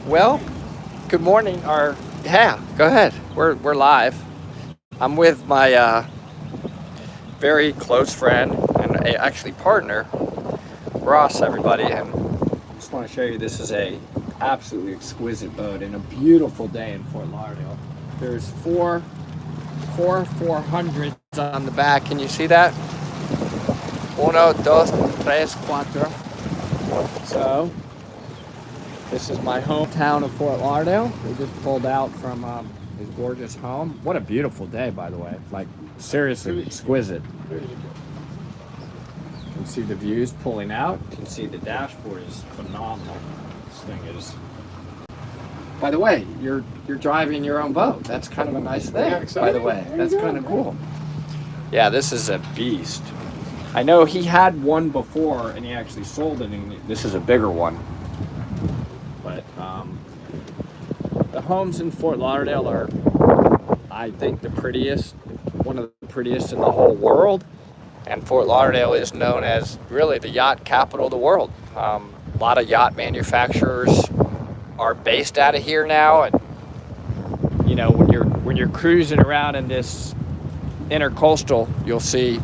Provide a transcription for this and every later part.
Well, good morning. Or yeah, go ahead. We're live. I'm with my very close friend and actually partner, Ross. Everybody, and I just want to show you. This is a absolutely exquisite boat and a beautiful day in Fort Lauderdale. There's four 400s on the back. Can you see that? Uno, dos, tres, cuatro. So this is my hometown of Fort Lauderdale. We just pulled out from his gorgeous home. What a beautiful day, by the way. Like, seriously exquisite. You can see the views pulling out. You can see the dashboard is phenomenal. This thing is. By the way, you're driving your own boat. That's kind of a nice thing, by the way. That's kind of cool. Yeah, this is a beast. I know he had one before, and he actually sold it, and this is a bigger one. But the homes in Fort Lauderdale are, I think, the prettiest, one of the prettiest in the whole world. And Fort Lauderdale is known as really the yacht capital of the world. A lot of yacht manufacturers are based out of here now. And you know, when you're cruising around in this intercoastal, you'll see,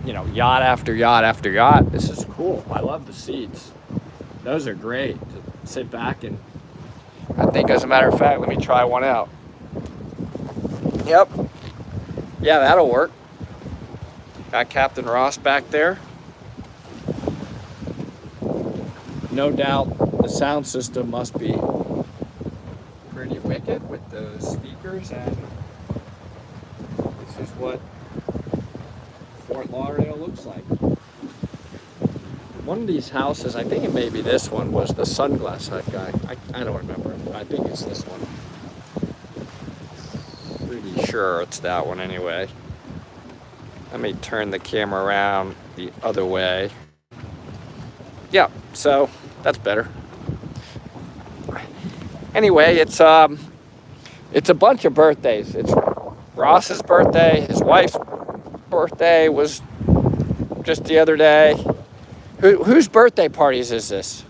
you know, yacht after yacht after yacht. This is cool. I love the seats. Those are great to sit back and I think, as a matter of fact, let me try one out. Yep. Yeah, that'll work. Got Captain Ross back there. No doubt the sound system must be pretty wicked with those speakers, and this is what Fort Lauderdale looks like. One of these houses, I think it may be this one, was the Sunglass Hut guy. I don't remember. I think it's this one. Pretty sure it's that one anyway. Let me turn the camera around the other way. Yeah, so that's better. Anyway, it's a bunch of birthdays. It's Ross's birthday. His wife's birthday was just the other day. Whose birthday parties is this?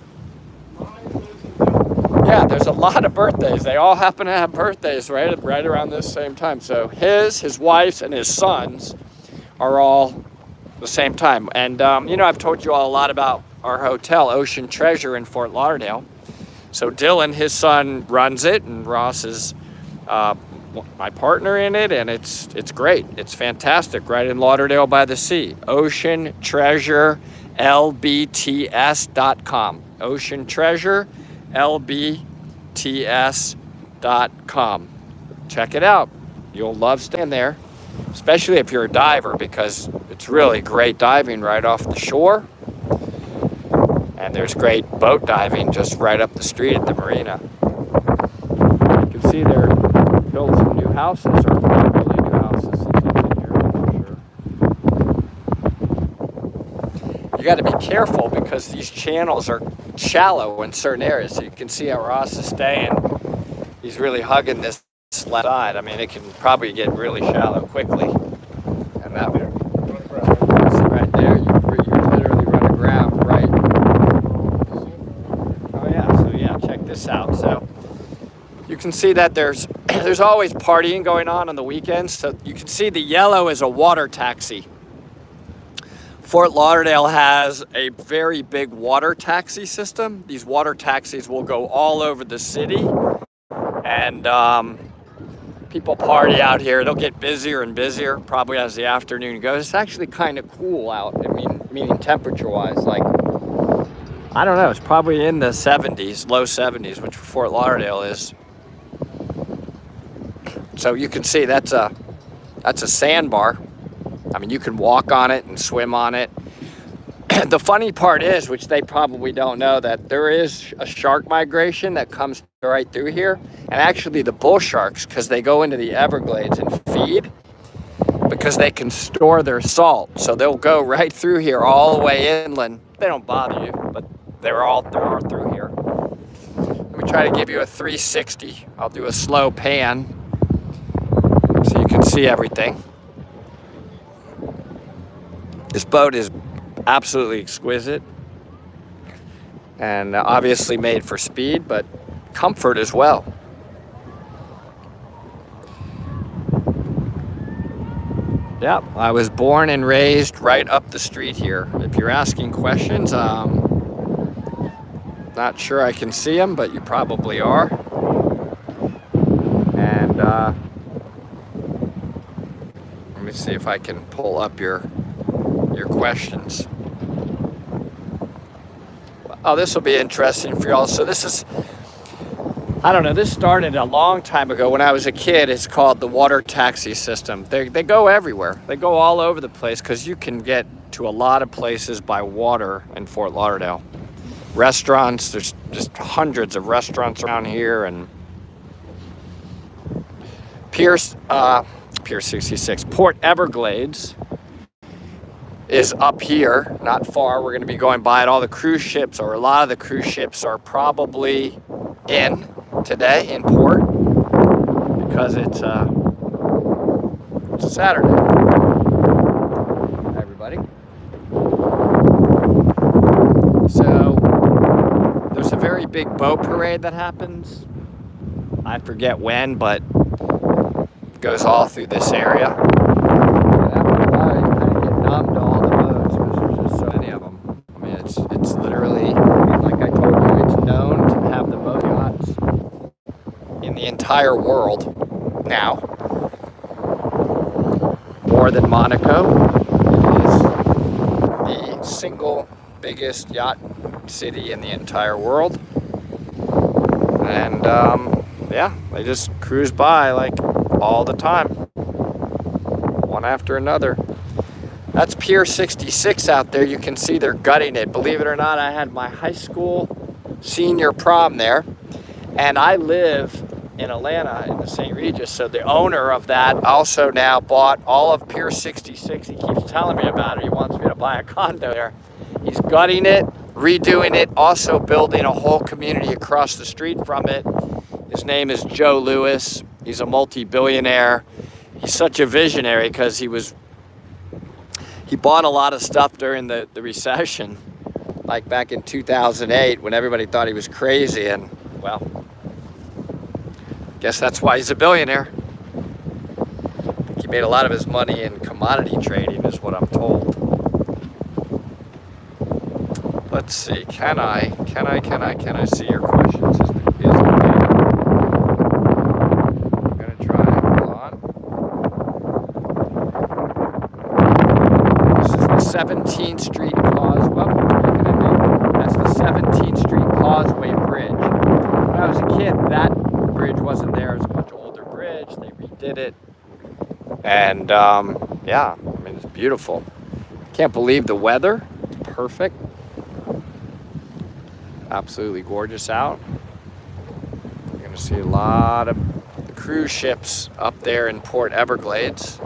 Yeah, there's a lot of birthdays. They all happen to have birthdays right around this same time. So his wife's, and his son's are all the same time. And you know, I've told you all a lot about our hotel, Ocean Treasure in Fort Lauderdale. So Dylan, his son, runs it, and Ross is my partner in it, and it's great. It's fantastic, right in Lauderdale by the sea. Ocean Treasure LBTS.com. Ocean Treasure LBTS.com. Check it out. You'll love staying there, especially if you're a diver, because it's really great diving right off the shore. And there's great boat diving just right up the street at the marina. You can see they're building some new houses, or really new houses since I've been here, for sure. You got to be careful because these channels are shallow in certain areas. So you can see how Ross is staying. He's really hugging this left side. I mean, it can probably get really shallow quickly. And that one, see right there, you literally run aground, right? Oh yeah, so yeah, check this out. So you can see that there's always partying going on the weekends. So you can see the yellow is a water taxi. Fort Lauderdale has a very big water taxi system. These water taxis will go all over the city, and people party out here. It'll get busier and busier probably as the afternoon goes. It's actually kind of cool out. I mean, meaning temperature-wise, like, I don't know, it's probably in the 70s, low 70s, which for Fort Lauderdale is. So you can see that's a sandbar. I mean, you can walk on it and swim on it. The funny part is, which they probably don't know, that there is a shark migration that comes right through here. And actually the bull sharks, because they go into the Everglades and feed, because they can store their salt. So they'll go right through here all the way inland. They don't bother you, but they're all through here. Let me try to give you a 360. I'll do a slow pan so you can see everything. This boat is absolutely exquisite and obviously made for speed, but comfort as well. Yep, I was born and raised right up the street here. If you're asking questions, not sure I can see them, but you probably are. And let me see if I can pull up your questions. Oh, this will be interesting for y'all. So this is, I don't know, this started a long time ago when I was a kid. It's called the water taxi system. They go everywhere. They go all over the place because you can get to a lot of places by water in Fort Lauderdale. Restaurants, there's just hundreds of restaurants around here, and Pier 66, Port Everglades is up here, not far. We're going to be going by it. All the cruise ships, or a lot of the cruise ships, are probably in today in port because it's a Saturday. Hi, everybody. So there's a very big boat parade that happens. I forget when, but it goes all through this area. And after a while, you kind of get numb to all the boats because there's just so many of them. I mean, it's literally, like I told you, it's known to have the most yachts in the entire world now. More than Monaco. It is the single biggest yacht city in the entire world. And yeah, they just cruise by like all the time, one after another. That's Pier 66 out there. You can see they're gutting it. Believe it or not, I had my high school senior prom there, and I live in Atlanta in the St. Regis, so the owner of that also now bought all of Pier 66. He keeps telling me about it. He wants me to buy a condo there. He's gutting it, redoing it, also building a whole community across the street from it. His name is Joe Lewis. He's a multi-billionaire. He's such a visionary because he bought a lot of stuff during the recession, like back in 2008 when everybody thought he was crazy, and well, guess that's why he's a billionaire. I think he made a lot of his money in commodity trading is what I'm told. Let's see, can I see your questions? I'm gonna try, hold on. This is the 17th Street Causeway. What can I do? That's the 17th Street Causeway Bridge. When I was a kid, that bridge wasn't there. It was a much older bridge. They redid it. And yeah, I mean, it's beautiful. Can't believe the weather. It's perfect. Absolutely gorgeous out. You're going to see a lot of the cruise ships up there in Port Everglades.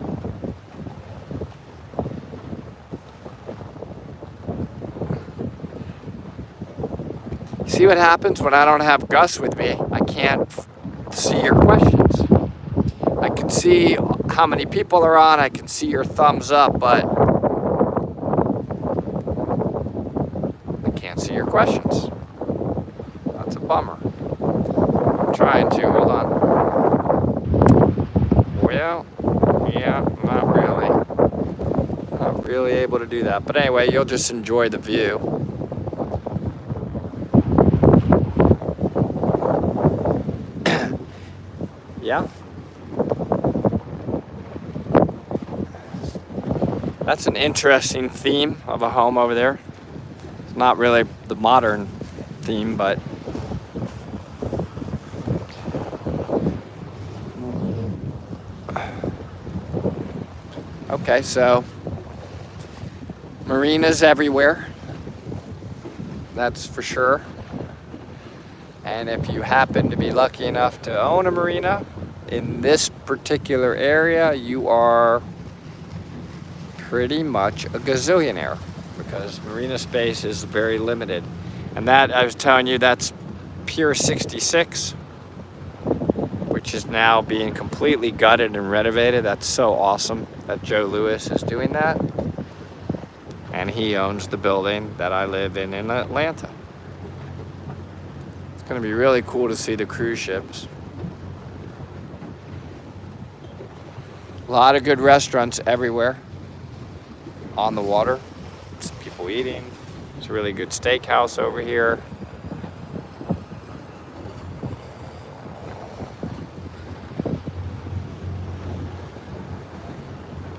See what happens when I don't have Gus with me? I can't see your questions. I can see how many people are on. I can see your thumbs up, but I can't see your questions. That's a bummer. I'm trying to, hold on. Well, yeah, not really. Not really able to do that. But anyway, you'll just enjoy the view. Yeah. That's an interesting theme of a home over there. It's not really the modern theme, but okay, so marinas everywhere, that's for sure. And if you happen to be lucky enough to own a marina in this particular area, you are pretty much a gazillionaire because marina space is very limited. And that, I was telling you, that's Pier 66, which is now being completely gutted and renovated. That's so awesome that Joe Lewis is doing that. And he owns the building that I live in Atlanta. It's Gonna be really cool to see the cruise ships. A lot of good restaurants everywhere on the water. Some people eating. It's a really good steakhouse over here.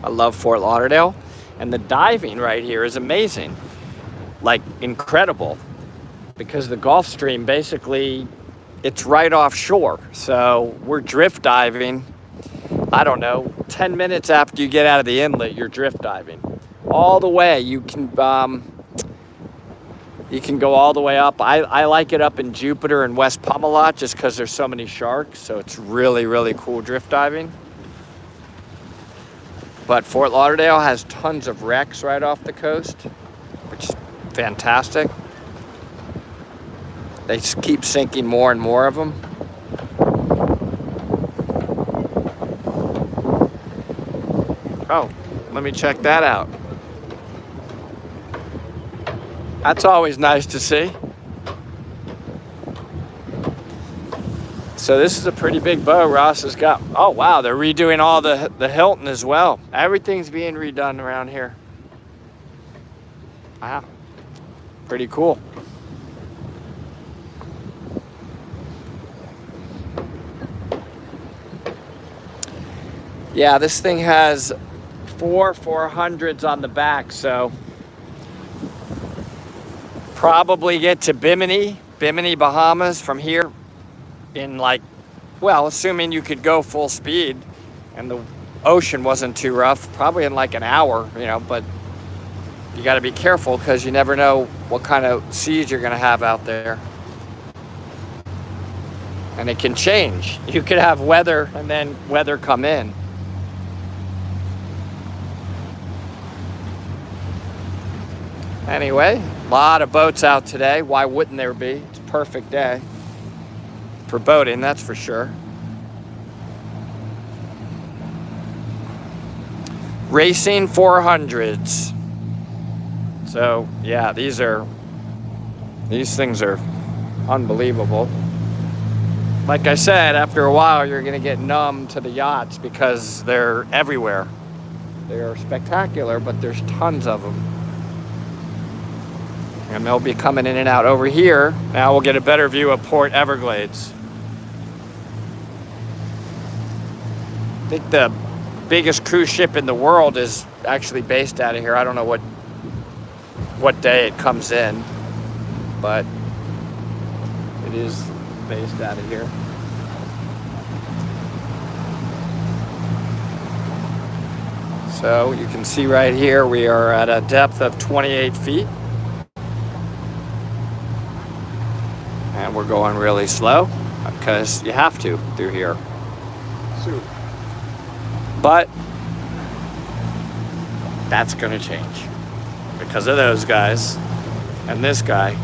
I love Fort Lauderdale, and the diving right here is amazing, like incredible, because the Gulf Stream basically, it's right offshore. So we're drift diving, I don't know, 10 minutes after you get out of the inlet, you're drift diving all the way. You can go all the way up. I like it up in Jupiter and West Pomelot just because there's so many sharks. So it's really, really cool drift diving. But Fort Lauderdale has tons of wrecks right off the coast, which is fantastic. They just keep sinking more and more of them. Oh, let me check that out. That's always nice to see. So this is a pretty big boat Ross has got. Oh wow, they're redoing all the Hilton as well. Everything's being redone around here. Wow, pretty cool. Yeah, this thing has 400s on the back, so probably get to Bimini, Bahamas from here in like, well, assuming you could go full speed and the ocean wasn't too rough, probably in like an hour, you know, but you got to be careful because you never know what kind of seas you're going to have out there. And it can change. You could have weather and then weather come in. Anyway, a lot of boats out today. Why wouldn't there be? It's a perfect day for boating, that's for sure. Racing 400s. So yeah, these things are unbelievable. Like I said, after a while you're gonna get numb to the yachts because they're everywhere. They're spectacular, but there's tons of them. And they'll be coming in and out over here. Now we'll get a better view of Port Everglades. I think the biggest cruise ship in the world is actually based out of here. I don't know what day it comes in, but it is based out of here. So you can see right here we are at a depth of 28 feet. And we're going really slow because you have to through here. But that's going to change because of those guys and this guy.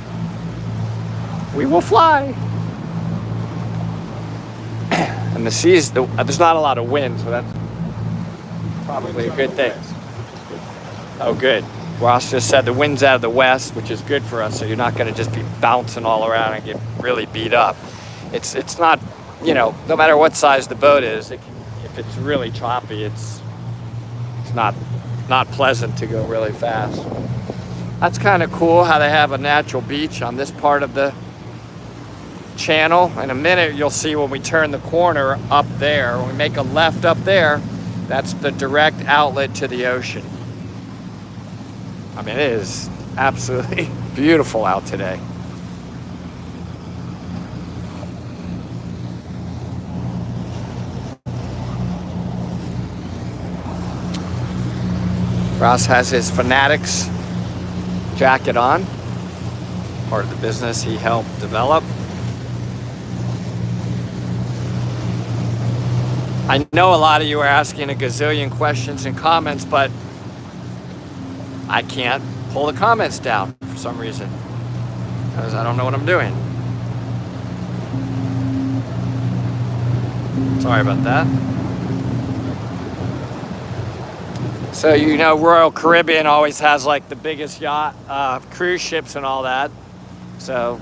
We will fly. And the seas, there's not a lot of wind, so that's probably a good thing. Oh, good. Ross just said the wind's out of the west, which is good for us, so you're not going to just be bouncing all around and get really beat up. It's not, you know, no matter what size the boat is, if it's really choppy, it's not pleasant to go really fast. That's kind of cool how they have a natural beach on this part of the channel. In a minute, you'll see when we turn the corner up there, when we make a left up there, that's the direct outlet to the ocean. I mean, it is absolutely beautiful out today. Ross has his Fanatics jacket on, part of the business he helped develop. I know a lot of you are asking a gazillion questions and comments, but I can't pull the comments down for some reason because I don't know what I'm doing. Sorry about that. So, you know, Royal Caribbean always has like the biggest yacht, cruise ships and all that. So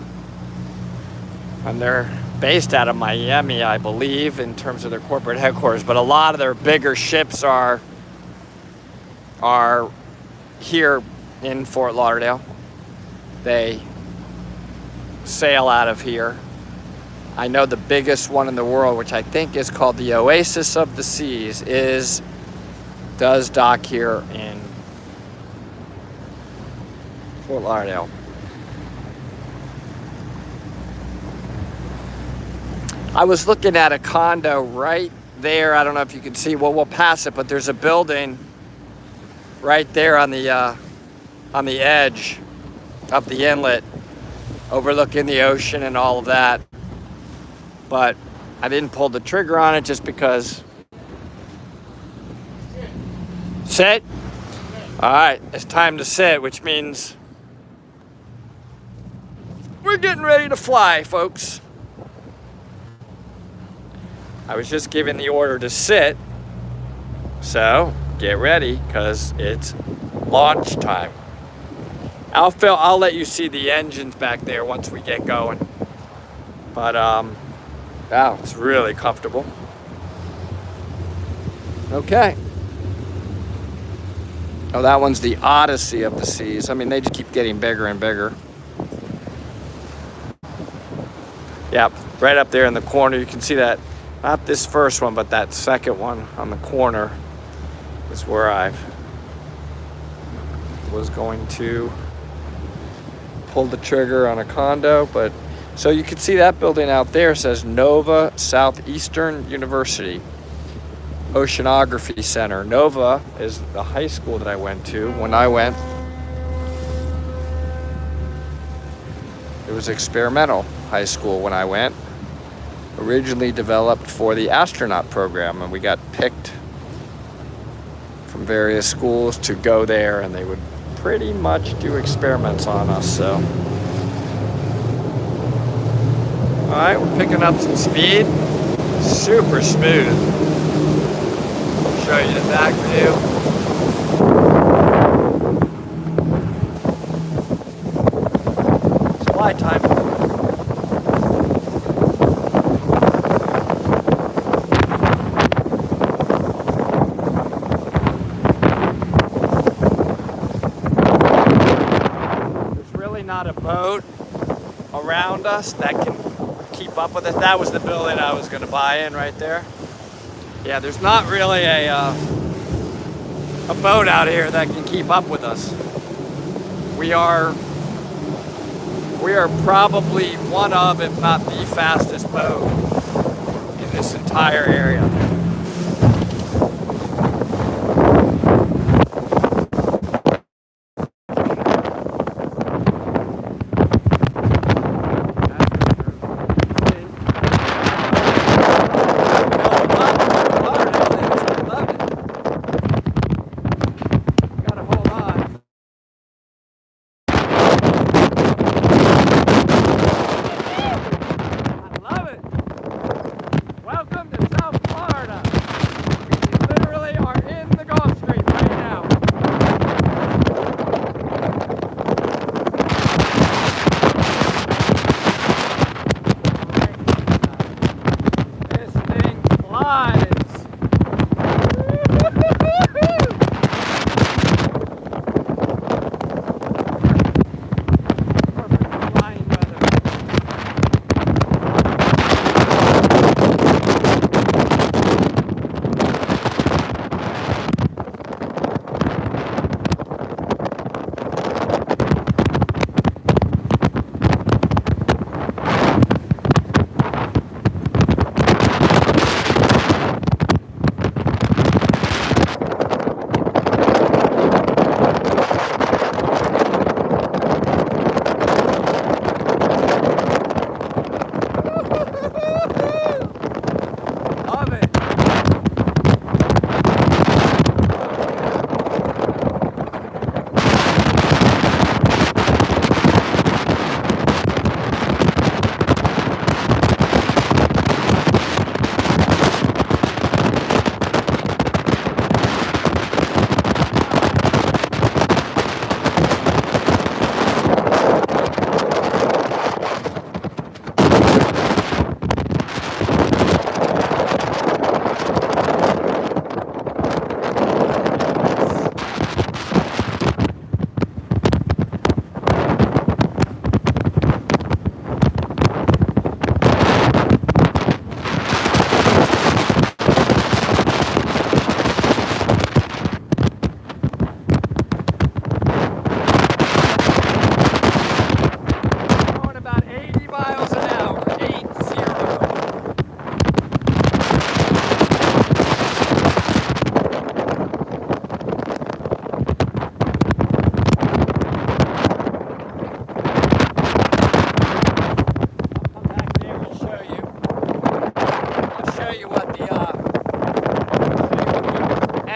And they're based out of Miami, I believe, in terms of their corporate headquarters. But a lot of their bigger ships are here in Fort Lauderdale. They sail out of here. I know the biggest one in the world, which I think is called the Oasis of the Seas, does dock here in Fort Lauderdale. I was looking at a condo right there. I don't know if you can see. Well, we'll pass it, but there's a building right there on the edge of the inlet, overlooking the ocean and all of that. But I didn't pull the trigger on it just because. Sit. All right, it's time to sit, which means we're getting ready to fly, folks. I was just given the order to sit, so get ready because it's launch time. I'll let you see the engines back there once we get going. But wow, it's really comfortable. Okay. Oh, that one's the Odyssey of the Seas. I mean, they just keep getting bigger and bigger. Yep, right up there in the corner, you can see that. Not this first one, but that second one on the corner is where I was going to pull the trigger on a condo. But so you can see that building out there says Nova Southeastern University Oceanography Center. Nova is the high school that I went to. When I went, it was experimental high school when I went. Originally developed for the astronaut program, and we got picked from various schools to go there, and they would pretty much do experiments on us. So all right, we're picking up some speed. Super smooth. I'll show you the back view. It's flight time. Not a boat around us that can keep up with us. That was the building I was going to buy in right there. Yeah, there's not really a boat out here that can keep up with us. We are probably one of, if not the fastest boat in this entire area.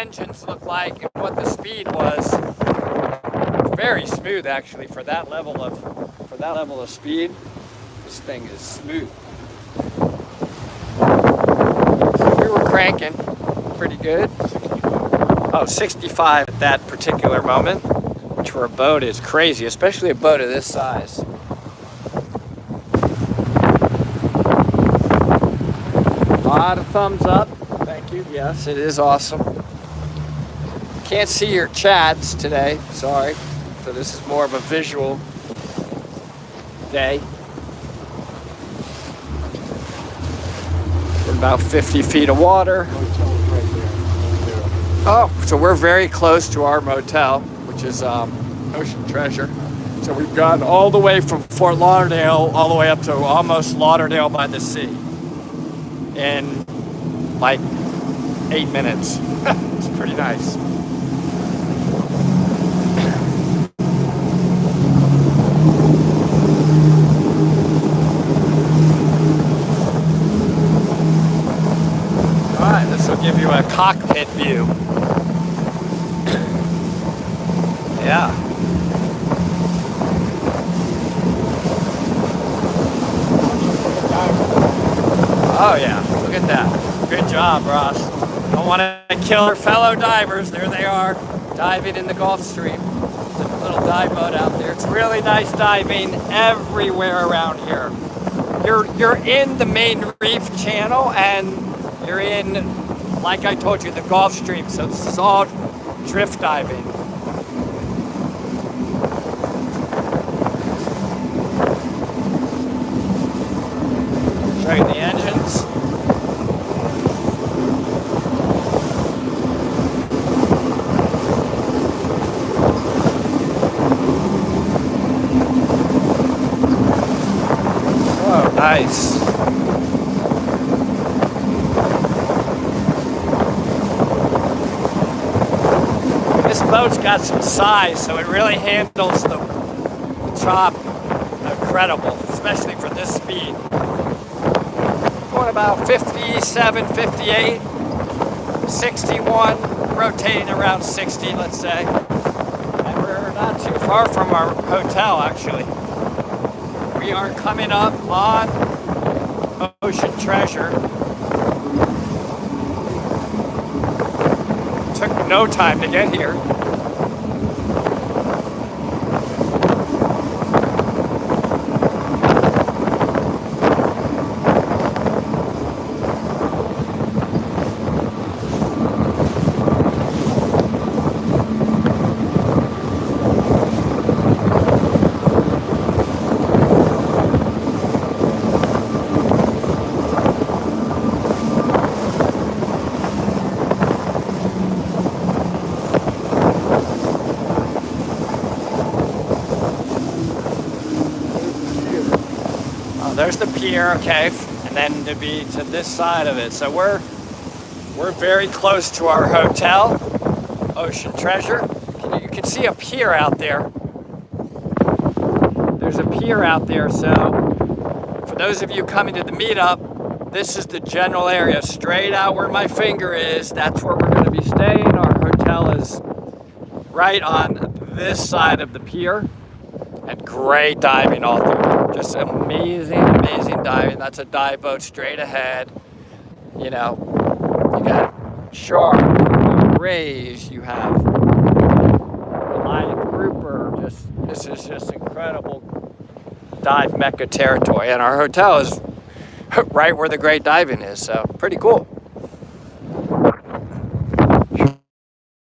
engines look like and what the speed was. Very smooth, actually, for that level of speed. This thing is smooth. So we were cranking pretty good. Oh, 65 at that particular moment, which for a boat is crazy, especially a boat of this size. A lot of thumbs up. Thank you. Yes, it is awesome. Can't see your chats today, sorry. So this is more of a visual day. We're about 50 feet of water. Oh, so we're very close to our motel, which is Ocean Treasure. So we've gone all the way from Fort Lauderdale all the way up to almost Lauderdale by the sea in like 8 minutes. It's pretty nice. All right, this will give you a cockpit view. Yeah. Oh yeah, look at that. Good job, Ross. Don't want to kill our fellow divers. There they are, diving in the Gulf Stream. There's a little dive boat out there. It's really nice diving everywhere around here. You're in the main reef channel and you're in, like I told you, the Gulf Stream. So this is all drift diving. Showing the engines. Oh, nice. This boat's got some size, so it really handles the chop incredible, especially for this speed. Going about 57, 58, 61, rotating around 60, let's say. And we're not too far from our hotel, actually. We are coming up on Ocean Treasure. Took no time to get here. There's the pier, okay, and then to be to this side of it. So we're very close to our hotel, Ocean Treasure. You can see a pier out there. There's a pier out there, so for those of you coming to the meetup, this is the general area, straight out where my finger is. That's where we're going to be staying. Our hotel is right on this side of the pier. And great diving all through. Just amazing, amazing diving. That's a dive boat straight ahead. You know, you got shark, rays, you have Goliath grouper. This is just incredible dive mecca territory. And our hotel is right where the great diving is, so pretty cool.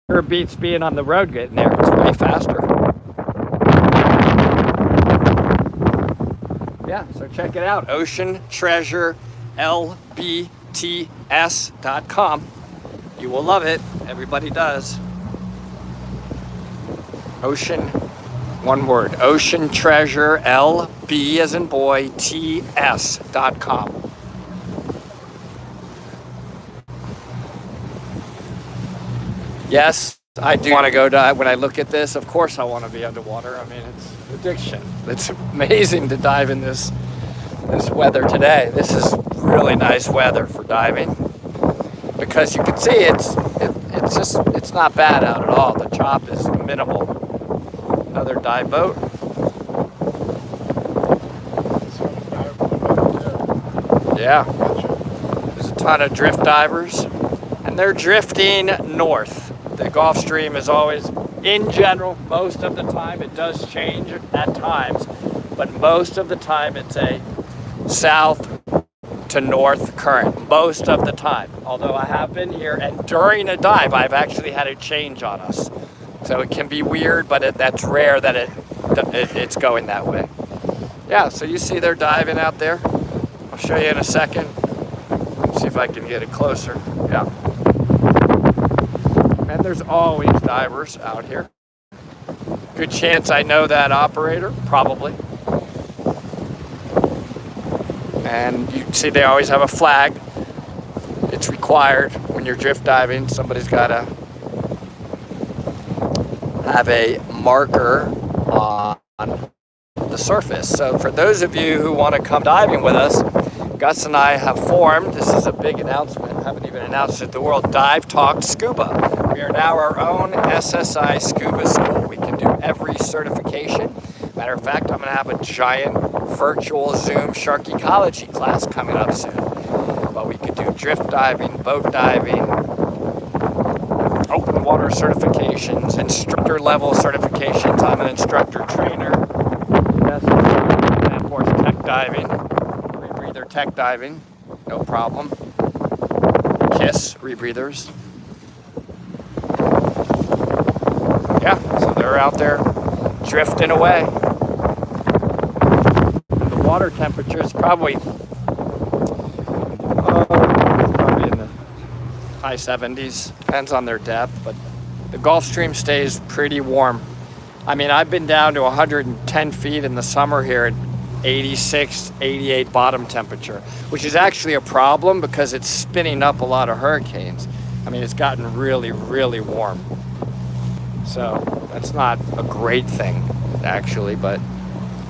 Sure beats being on the road getting there. It's way faster. Yeah, so check it out, oceantreasurelbts.com. You will love it. Everybody does. Ocean, one word, oceantreasurelb as in boy, ts.com. Yes, I do want to go dive. When I look at this, of course I want to be underwater. I mean, it's addiction. It's amazing to dive in this weather today. This is really nice weather for diving because you can see it's it's not bad out at all. The chop is minimal. Another dive boat. Yeah, there's a ton of drift divers, and they're drifting north. The Gulf Stream is always, in general, most of the time, it does change at times, but most of the time it's a south to north current, most of the time. Although I have been here, and during a dive, I've actually had it change on us. So it can be weird, but that's rare that it's going that way. Yeah, so you see they're diving out there. I'll show you in a second. See if I can get it closer. Yeah. And there's always divers out here. Good chance I know that operator, probably. And you see they always have a flag. It's required when you're drift diving. Somebody's got to have a marker on the surface. So for those of you who want to come diving with us, Gus and I have formed, this is a big announcement, haven't even announced it to the world, Dive Talk Scuba. We are now our own SSI Scuba School. We can do every certification. Matter of fact, I'm going to have a giant virtual Zoom shark ecology class coming up soon. But we could do drift diving, boat diving, open water certifications, instructor level certifications. I'm an instructor trainer. Yes. And of course, tech diving. Rebreather tech diving. No problem. KISS rebreathers. Yeah, so they're out there drifting away. The water temperature is probably in the high 70s. Depends on their depth, but the Gulf Stream stays pretty warm. I mean, I've been down to 110 feet in the summer here at 86, 88 bottom temperature, which is actually a problem because it's spinning up a lot of hurricanes. I mean, it's gotten really, really warm. So that's not a great thing, actually, but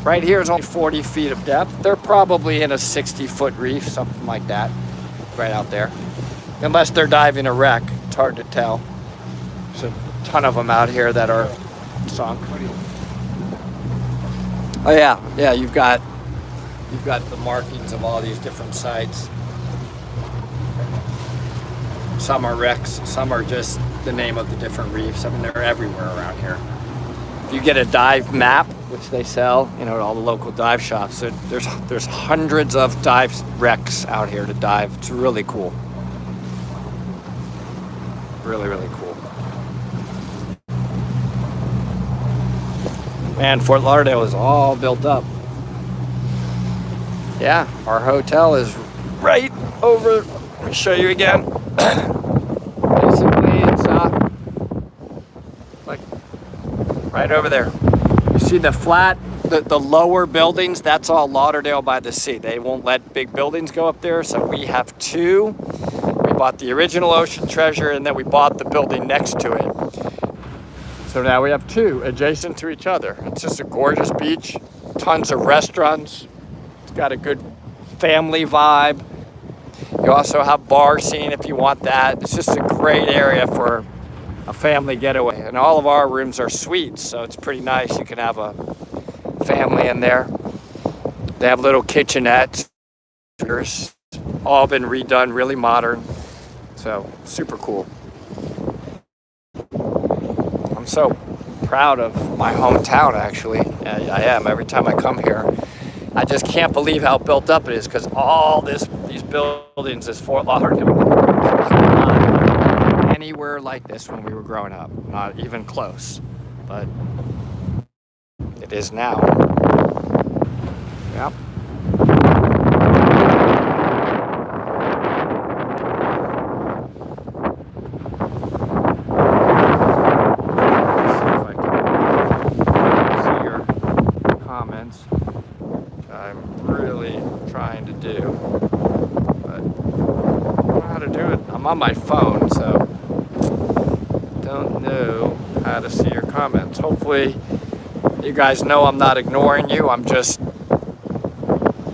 right here is only 40 feet of depth. They're probably in a 60-foot reef, something like that, right out there. Unless they're diving a wreck, it's hard to tell. There's a ton of them out here that are sunk. Oh yeah, you've got the markings of all these different sites. Some are wrecks, some are just the name of the different reefs. I mean, they're everywhere around here. If you get a dive map, which they sell, at all the local dive shops, there's hundreds of dive wrecks out here to dive. It's really cool. Really, really cool. Man, Fort Lauderdale is all built up. Yeah, our hotel is right over. Let me show you again. Basically, it's like right over there. You see the flat, the lower buildings? That's all Lauderdale by the sea. They won't let big buildings go up there, so we have two. We bought the original Ocean Treasure, and then we bought the building next to it. So now we have two adjacent to each other. It's just a gorgeous beach, tons of restaurants. It's got a good family vibe. You also have bar scene if you want that. It's just a great area for a family getaway. And all of our rooms are suites, so it's pretty nice. You can have a family in there. They have little kitchenettes. All been redone, really modern. So super cool. I'm so proud of my hometown, actually. I am. Every time I come here, I just can't believe how built up it is, because all these buildings, this Fort Lauderdale, was not anywhere like this when we were growing up. Not even close. But it is now. Yep. I'm on my phone, so don't know how to see your comments. Hopefully you guys know I'm not ignoring you. I'm just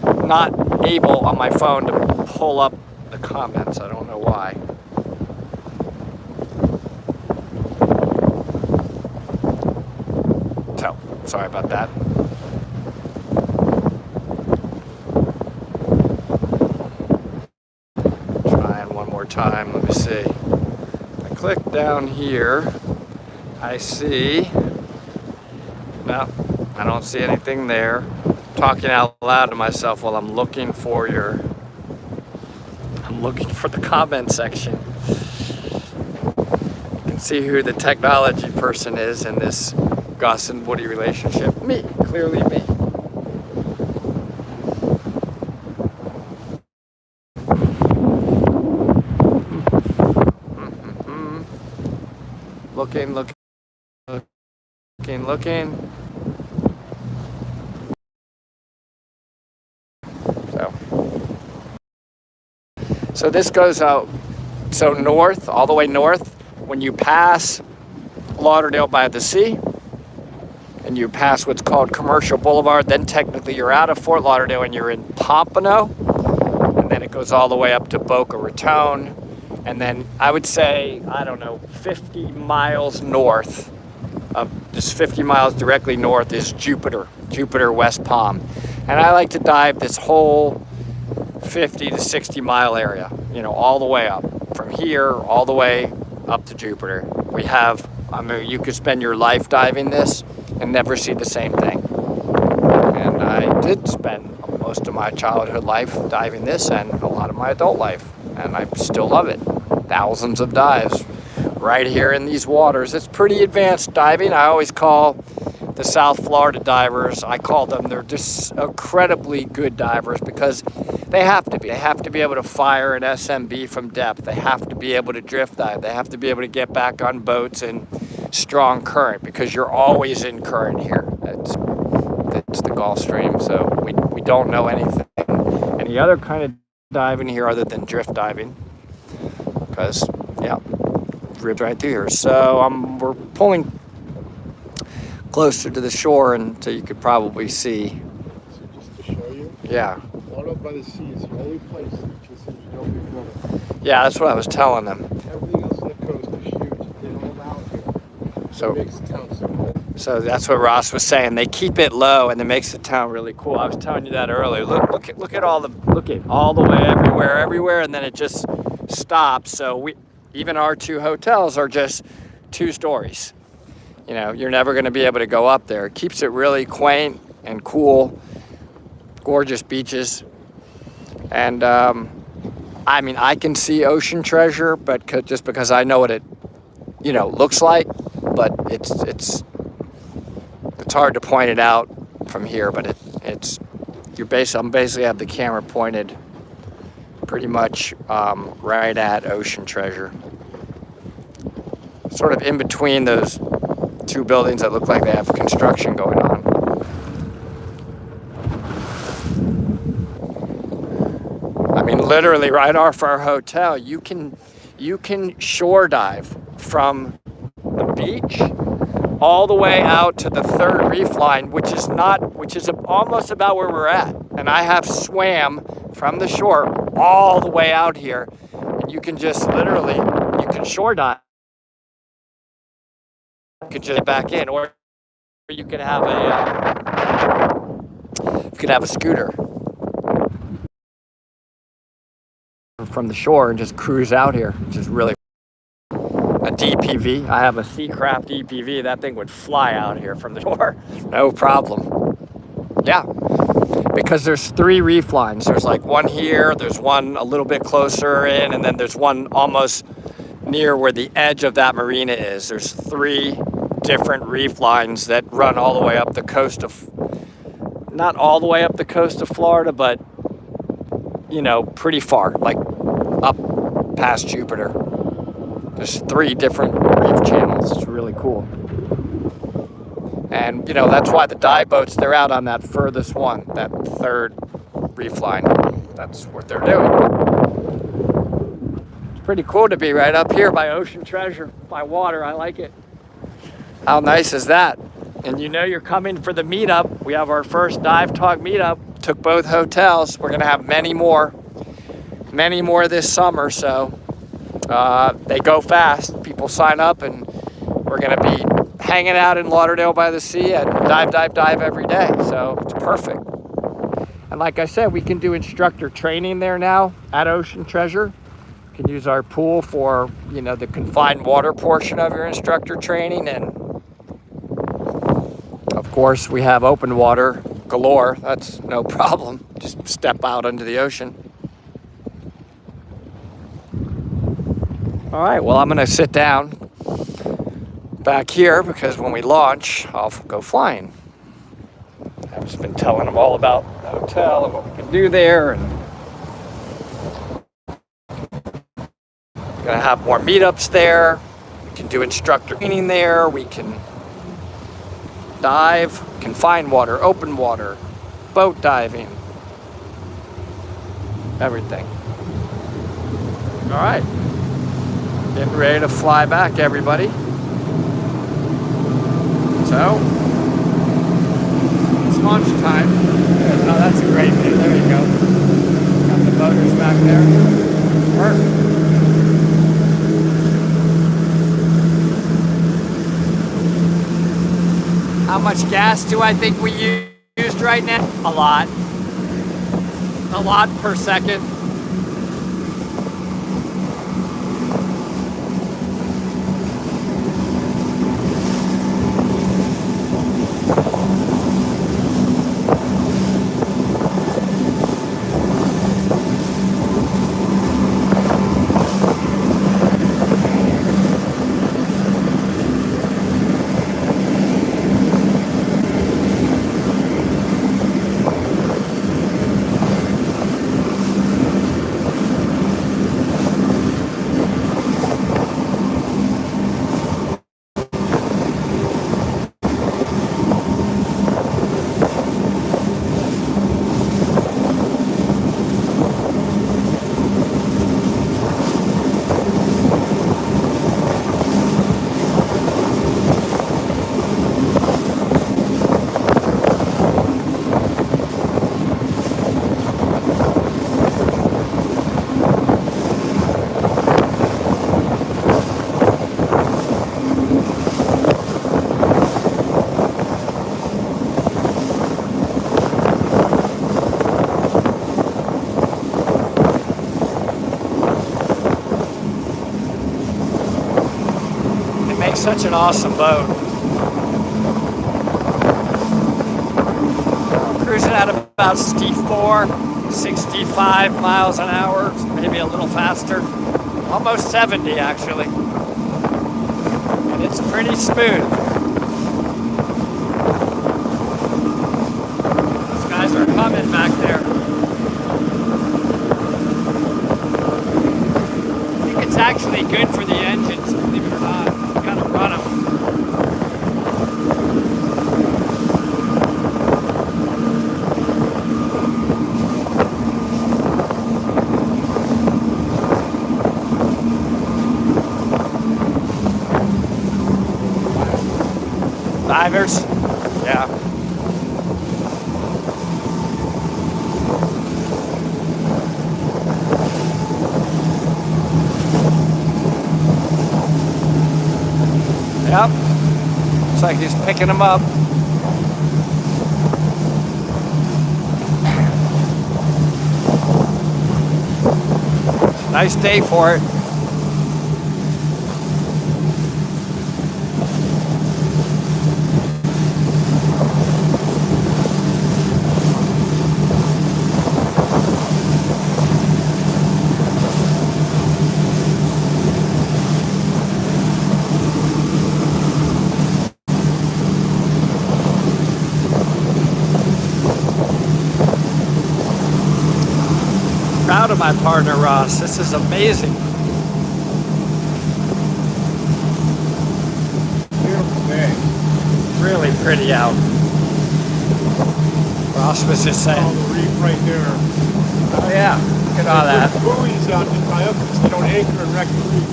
not able on my phone to pull up the comments. I don't know why. Sorry about that. Trying one more time. Let me see. I click down here. I see. No, I don't see anything there. Talking out loud to myself while I'm looking for the comment section. You can see who the technology person is in this Gus and Woody relationship. Me, clearly me. Looking. So this goes out, so north, all the way north, when you pass Lauderdale by the sea, and you pass what's called Commercial Boulevard, then technically you're out of Fort Lauderdale and you're in Pompano, and then it goes all the way up to Boca Raton, and then I would say, 50 miles north, just 50 miles directly north is Jupiter, West Palm. And I like to dive this whole 50 to 60 mile area, all the way up from here, all the way up to Jupiter. You could spend your life diving this and never see the same thing. And I did spend most of my childhood life diving this and a lot of my adult life. And I still love it. Thousands of dives right here in these waters. It's pretty advanced diving. I always call the South Florida divers, they're just incredibly good divers because they have to be. They have to be able to fire an SMB from depth. They have to be able to drift dive. They have to be able to get back on boats in strong current because you're always in current here. It's the Gulf Stream, so we don't know any other kind of diving here other than drift diving because, ribs right through here. So we're pulling closer to the shore, and so you could probably see. So just to show you. Yeah. Lauderdale by the sea is the only place that you see no big water. Yeah, that's what I was telling them. Everything else on the coast is huge. They don't allow it here. So it makes the town so cool. So that's what Ross was saying. They keep it low, and it makes the town really cool. I was telling you that earlier. Look at all the way everywhere, and then it just stops. So even our two hotels are just 2 stories. You're never going to be able to go up there. It keeps it really quaint and cool. Gorgeous beaches. And, I can see ocean treasure, but just because I know what it, looks like. But it's hard to point it out from here, but I'm basically have the camera pointed pretty much right at ocean treasure. Sort of in between those 2 buildings that look like they have construction going on. Literally right off our hotel, you can shore dive from the beach all the way out to the 3rd reef line, which is almost about where we're at. And I have swam from the shore all the way out here, and you can just you can shore dive. You could just get back in, or you could have a scooter from the shore and just cruise out here, which is really a DPV. I have a Seacraft DPV. That thing would fly out here from the shore, no problem. Yeah, because there's 3 reef lines. There's like one here, there's one a little bit closer in, and then there's one almost near where the edge of that marina is. There's 3 different reef lines that run all the way up the coast of, not all the way up the coast of Florida, but pretty far, like up past Jupiter. There's 3 different reef channels. It's really cool. And that's why the dive boats, they're out on that furthest one, that 3rd reef line. That's what they're doing. It's pretty cool to be right up here by ocean treasure, by water. I like it. How nice is that? And you're coming for the meetup. We have our first Dive Talk meetup. Took both hotels. We're going to have many more this summer. So they go fast. People sign up, and we're going to be hanging out in Lauderdale by the sea and dive every day. So it's perfect. And like I said, we can do instructor training there now at Ocean Treasure. You can use our pool for, you know, the confined water portion of your instructor training. And of course, we have open water galore. That's no problem. Just step out into the ocean. All right, well, I'm gonna sit down back here because when we launch, I'll go flying. I've just been telling them all about the hotel and what we can do there, and gonna have more meetups there. We can do instructor training there. We can dive, confined water, open water, boat diving, everything. All right, getting ready to fly back, everybody. So, it's launch time. Oh, that's a great view. There you go. Got the motors back there. Perfect. How much gas do I think we used right now? A lot. A lot per second. Such an awesome boat. Cruising at about 65 miles an hour, maybe a little faster. Almost 70 actually. And it's pretty smooth. Those guys are coming back there. I think it's actually good for the engines, believe it or not. Run them. Divers? Yeah. Yep. Looks like he's picking them up. Nice day for it. Proud of my partner Ross. This is amazing. Beautiful day. Really pretty out. Ross was just saying. Oh, the reef right there. Oh yeah, look at all that. Buoys out to tie up because they don't anchor and wreck the reef.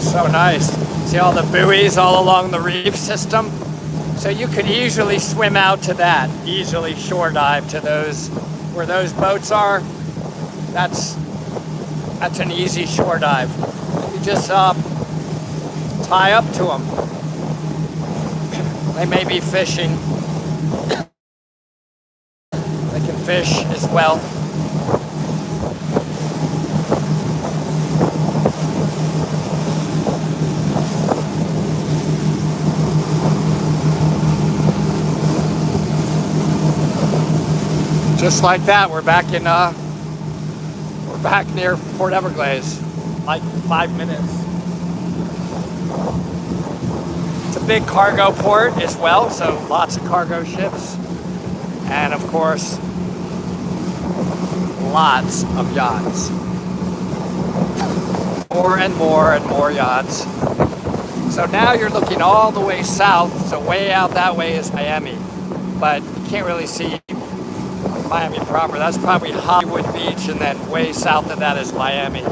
So nice. See all the buoys all along the reef system? So you could easily swim out to that. Easily shore dive to those, where those boats are. That's an easy shore dive. You just tie up to them. They may be fishing. They can fish as well. Just like that, we're back near Port Everglades, like 5 minutes. It's a big cargo port as well, so lots of cargo ships, and of course, lots of yachts. More and more and more yachts. So now you're looking all the way south, so way out that way is Miami, but you can't really see Miami proper. That's probably Hollywood Beach, and then way south of that is Miami.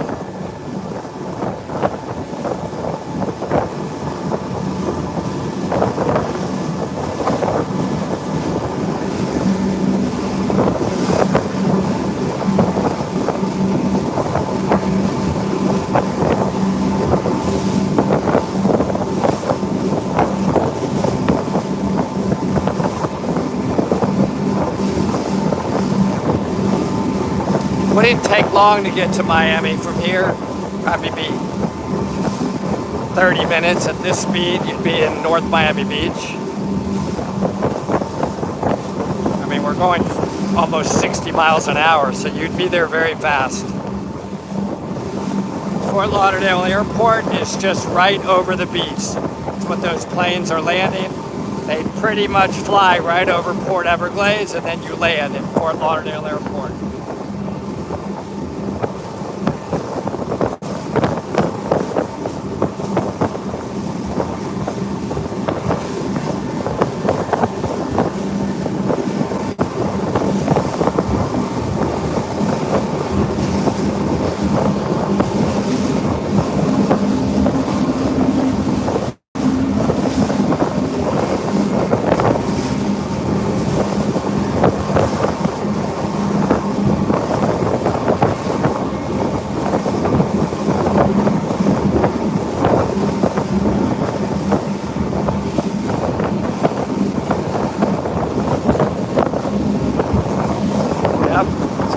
Wouldn't take long to get to Miami from here. Probably be 30 minutes at this speed. You'd be in North Miami Beach. I mean, we're going almost 60 miles an hour, so you'd be there very fast. Fort Lauderdale Airport is just right over the beach. That's what those planes are landing. They pretty much fly right over Port Everglades, and then you land at Fort Lauderdale Airport.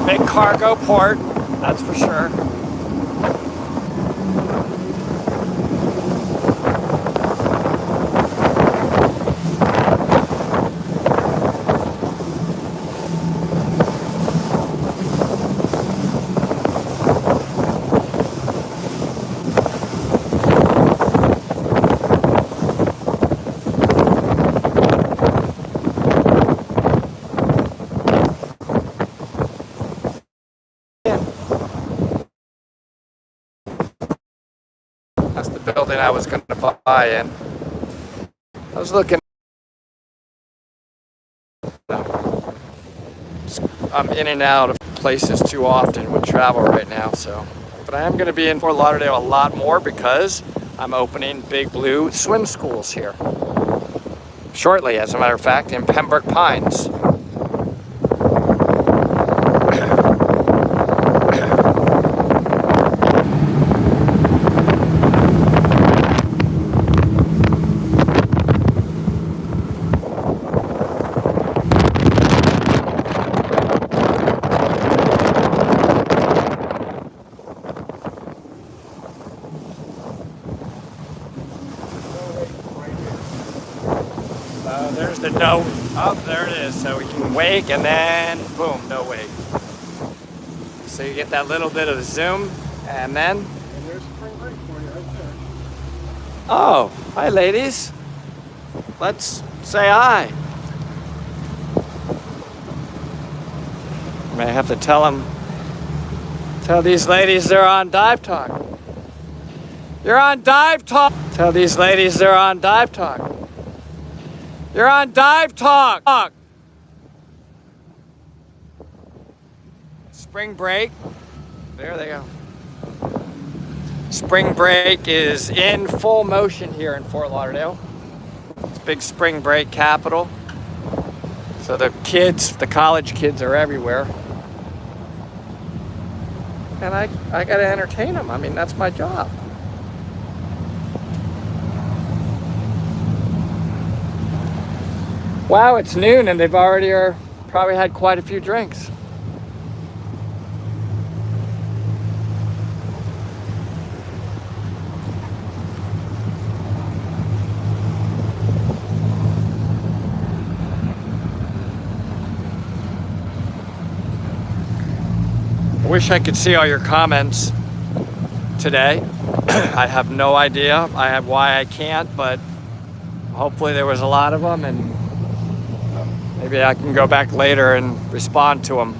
Big cargo port, that's for sure. That's the building I was going to buy in. I was looking. I'm in and out of places too often with travel right now, so. But I am going to be in Fort Lauderdale a lot more because I'm opening Big Blue swim schools here shortly, as a matter of fact, in Pembroke Pines. There's the no. Oh, there it is. So we can wake and then boom, no wake. So you get that little bit of zoom and then. And there's spring break for you right there. Oh, hi ladies. Let's say hi. May have to tell these ladies they're on Dive Talk. You're on Dive Talk. Tell these ladies they're on Dive Talk. You're on Dive Talk. Spring break. There they go. Spring break is in full motion here in Fort Lauderdale. It's big spring break capital. So the kids, the college kids are everywhere. And I gotta entertain them. I mean, that's my job. Wow, it's noon and they've already probably had quite a few drinks. I wish I could see all your comments today. I have no idea why I can't, but hopefully there was a lot of them, and maybe I can go back later and respond to them.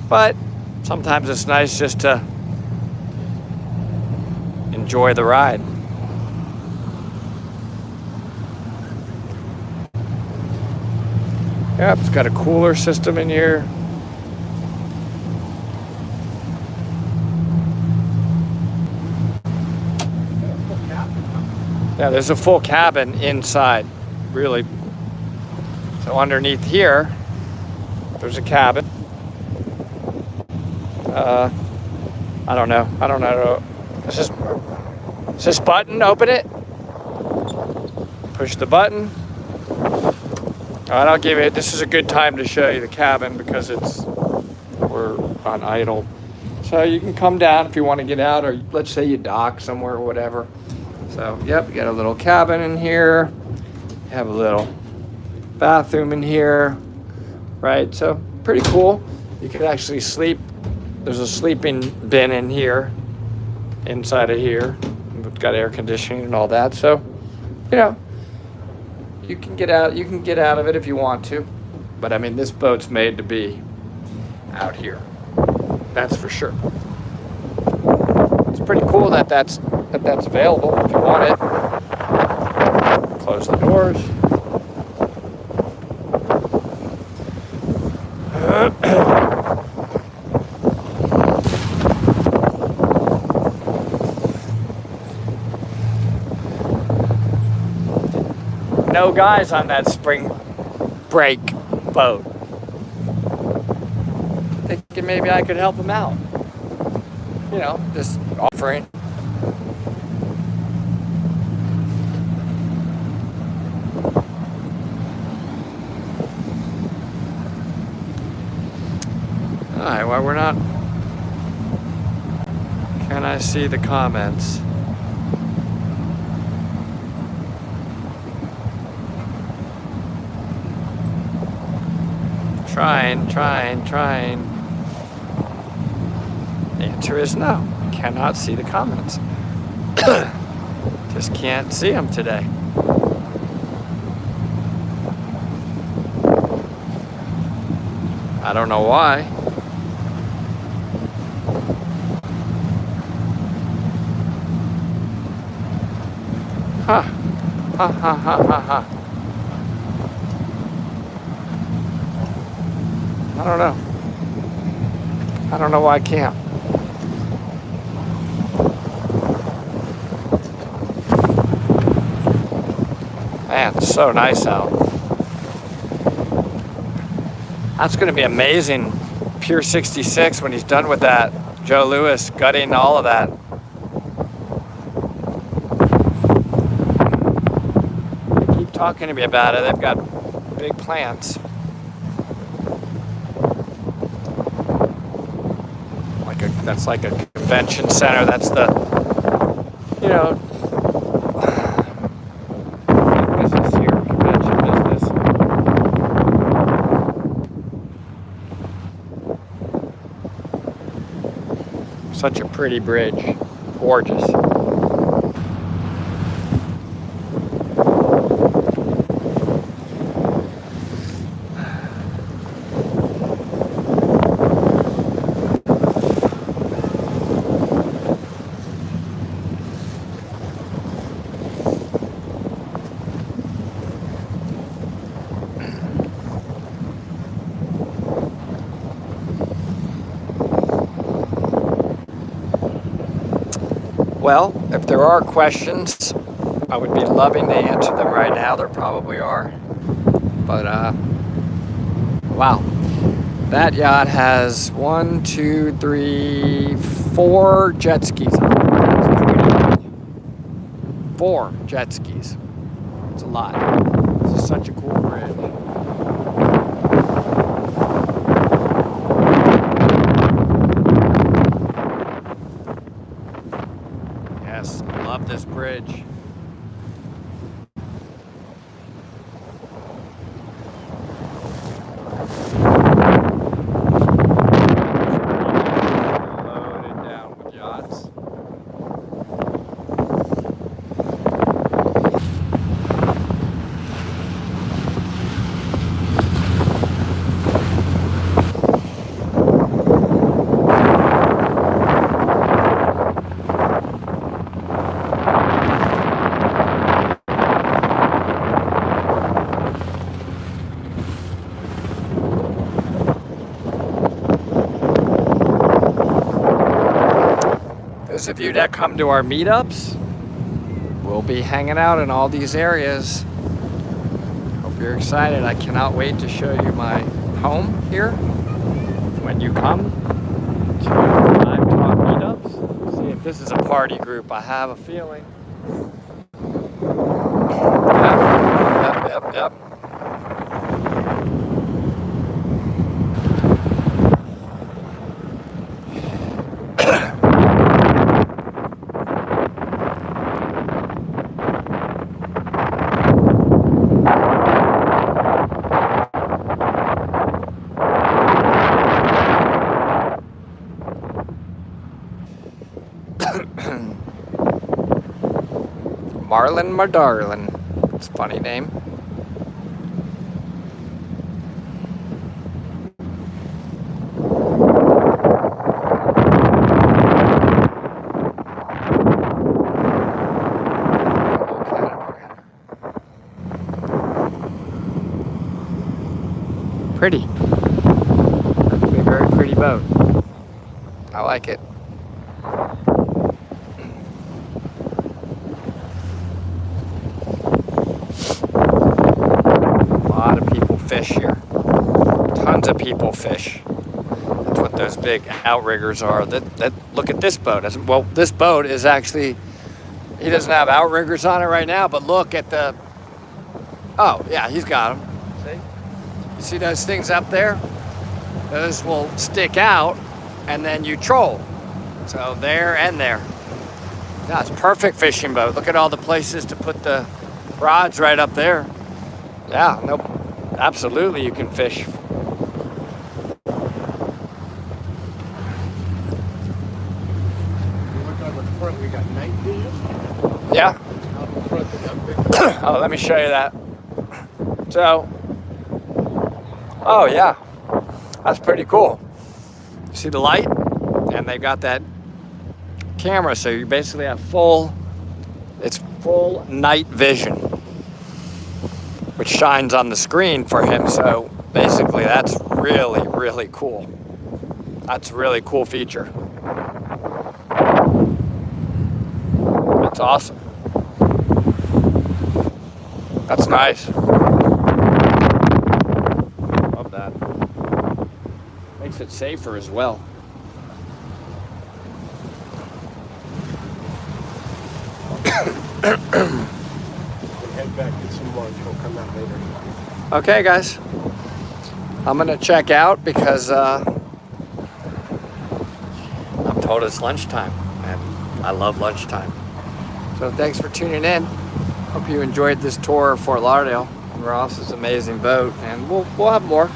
But sometimes it's nice just to enjoy the ride. Yep, it's got a cooler system in here. Yeah, there's a full cabin inside, really. So underneath here, there's a cabin. I don't know. Is this button, open it? Push the button. All right, I'll give it, this is a good time to show you the cabin because we're on idle. So you can come down if you want to get out, or let's say you dock somewhere or whatever. So, yep, you got a little cabin in here. You have a little bathroom in here, right? So, pretty cool. You could actually sleep. There's a sleeping bin in here, inside of here. It's got air conditioning and all that. So, you know, you can get out of it if you want to. But, I mean, this boat's made to be out here. That's for sure. It's pretty cool that that's available if you want it. Close the doors. No guys on that spring break boat. Thinking maybe I could help them out. You know, just offering. Alright, well, we're not. Can I see the comments? Trying. The answer is no. Cannot see the comments. Just can't see them today. I don't know why. Ha. Ha ha ha ha ha. I don't know. I don't know why I can't. Man, it's so nice out. That's going to be amazing. Pier 66 when he's done with that. Joe Louis gutting all of that. Keep talking to me about it. They've got big plans. That's like a convention center. That's the, you know, business here, convention business. Such a pretty bridge. Gorgeous. Well, if there are questions, I would be loving to answer them right now. There probably are. But, wow. That yacht has 1, 2, 3, 4 jet skis. 4 jet skis. It's a lot. It's such a cool bridge. Yes, I love this bridge. Loaded down with yachts. Those of you that come to our meetups, we'll be hanging out in all these areas. Hope you're excited. I cannot wait to show you my home here when you come to live talk meetups. See if this is a party group. I have a feeling. Yep. Marlin, my darling. It's a funny name. Pretty. That's a very pretty boat. I like it. Fish here. Tons of people fish. That's what those big outriggers are. That look at this boat. Well, this boat is actually, he doesn't have outriggers on it right now, but look at the, oh yeah, he's got them. See? You see those things up there? Those will stick out and then you troll. So there and there. Yeah, it's a perfect fishing boat. Look at all the places to put the rods right up there. Yeah, nope. Absolutely, you can fish. You look on the front, we got night vision. Yeah. Out in front, they got big. Oh, let me show you that. So, oh yeah, that's pretty cool. See the light? And they got that camera, so you basically have it's full night vision, which shines on the screen for him. So basically that's really, really cool. That's a really cool feature. That's awesome. That's nice. Love that. Makes it safer as well. Head back, get some lunch. We'll come out later. Okay, guys. I'm gonna check out because I'm told it's lunchtime, and I love lunchtime. So thanks for tuning in. Hope you enjoyed this tour of Fort Lauderdale and Ross's amazing boat, and we'll have more.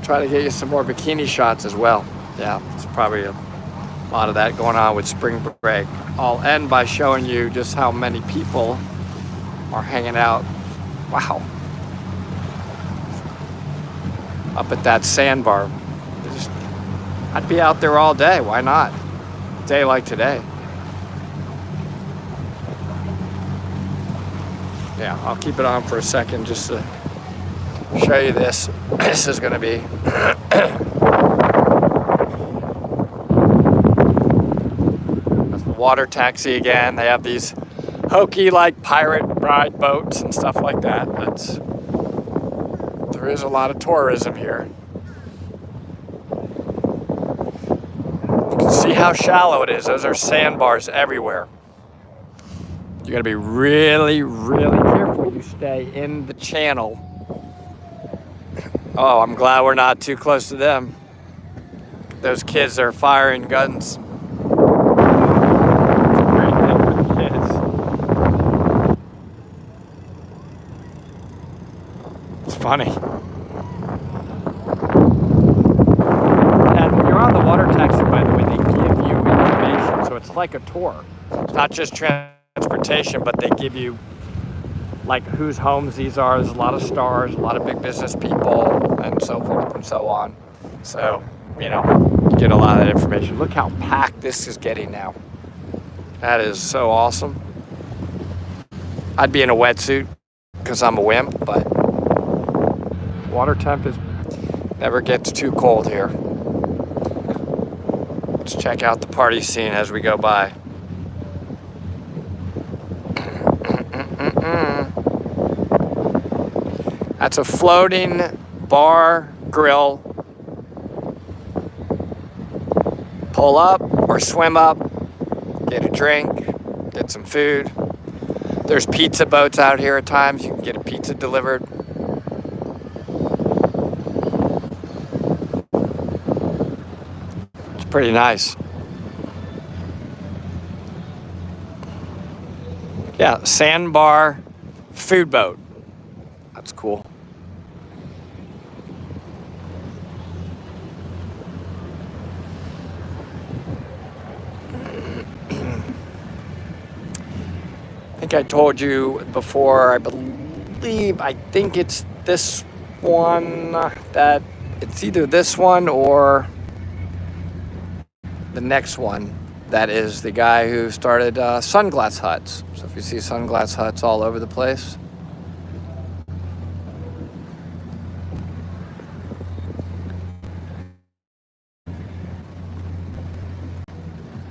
Try to get you some more bikini shots as well. Yeah, it's probably a lot of that going on with spring break. I'll end by showing you just how many people are hanging out. Wow. Up at that sandbar. I'd be out there all day. Why not? A day like today. Yeah, I'll keep it on for a second just to show you this. This is going to be that's the water taxi again. They have these hokey like pirate ride boats and stuff like that. There is a lot of tourism here. You can see how shallow it is. Those are sandbars everywhere. You gotta be really, really careful. You you stay in the channel. Oh, I'm glad we're not too close to them. Those kids are firing guns. It's a great thing for the kids. It's funny. And when you're on the water taxi, by the way, they give you information. So it's like a tour. It's not just transportation, but they give you like whose homes these are. There's a lot of stars, a lot of big business people, and so forth and so on. So, you know, you get a lot of that information. Look how packed this is getting now. That is so awesome. I'd be in a wetsuit because I'm a wimp, but water temp is never gets too cold here. Let's check out the party scene as we go by. That's a floating bar grill. Pull up or swim up, get a drink, get some food. There's pizza boats out here at times. You can get a pizza delivered. It's pretty nice. Yeah, sandbar food boat. That's cool. I think I told you before, I think it's this one, that it's either this one or the next one. That is the guy who started Sunglass Huts. So if you see Sunglass Huts all over the place.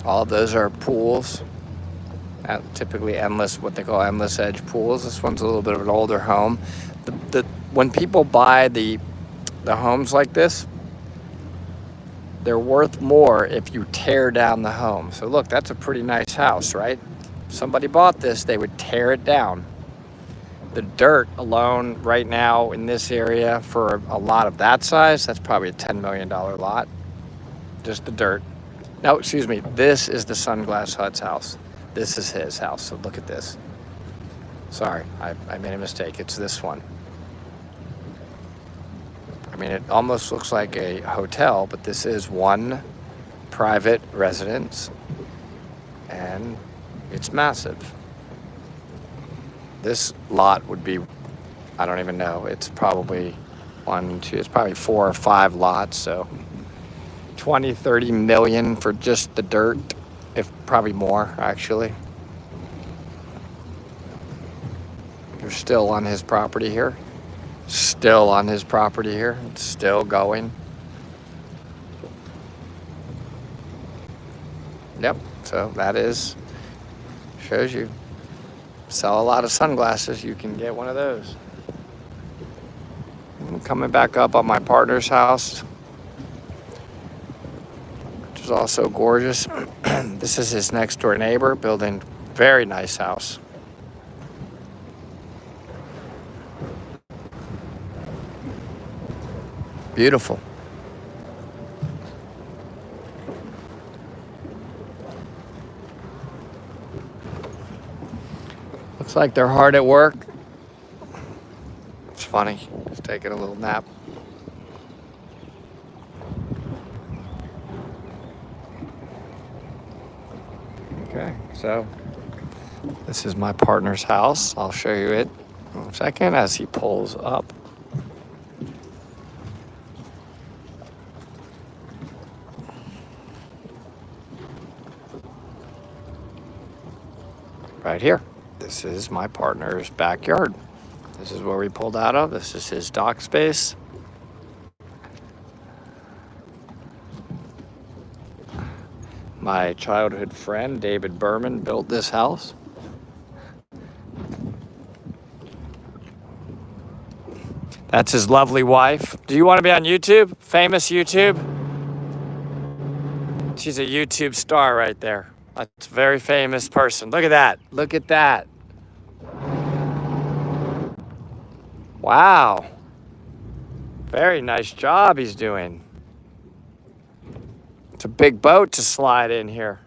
All of those are pools. Typically endless, what they call endless edge pools. This one's a little bit of an older home. When people buy the homes like this, they're worth more if you tear down the home. So look, that's a pretty nice house, right? If somebody bought this, they would tear it down. The dirt alone right now in this area for a lot of that size, that's probably a $10 million lot. Just the dirt. No, excuse me, this is the Sunglass Hut's house. This is his house, so look at this. Sorry, I made a mistake. It's this one. I mean, it almost looks like a hotel, but this is one private residence, and it's massive. This lot would be, I don't even know, it's probably it's probably 4 or 5 lots, so 20, 30 million for just the dirt. If probably more, actually. You're still on his property here. Still on his property here. It's still going. Yep, so that shows you. Sell a lot of sunglasses, you can get one of those. I'm coming back up on my partner's house. Also gorgeous. This is his next door neighbor building very nice house. Beautiful. Looks like they're hard at work. It's funny, just taking a little nap. Okay, so this is my partner's house. I'll show you it in a second as he pulls up. Right here. This is my partner's backyard. This is where we pulled out of. This is his dock space. My childhood friend, David Berman, built this house. That's his lovely wife. Do you want to be on YouTube? Famous YouTube? She's a YouTube star right there. That's a very famous person. Look at that. Look at that. Wow. Very nice job he's doing. It's a big boat to slide in here.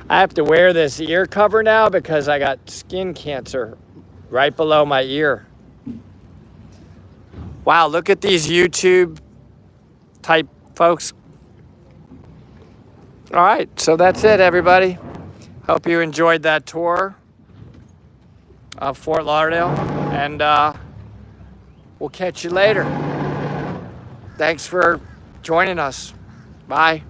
I have to wear this ear cover now because I got skin cancer right below my ear. Wow, look at these YouTube type folks. All right, so that's it, everybody. Hope you enjoyed that tour of Fort Lauderdale, and we'll catch you later. Thanks for joining us. Bye.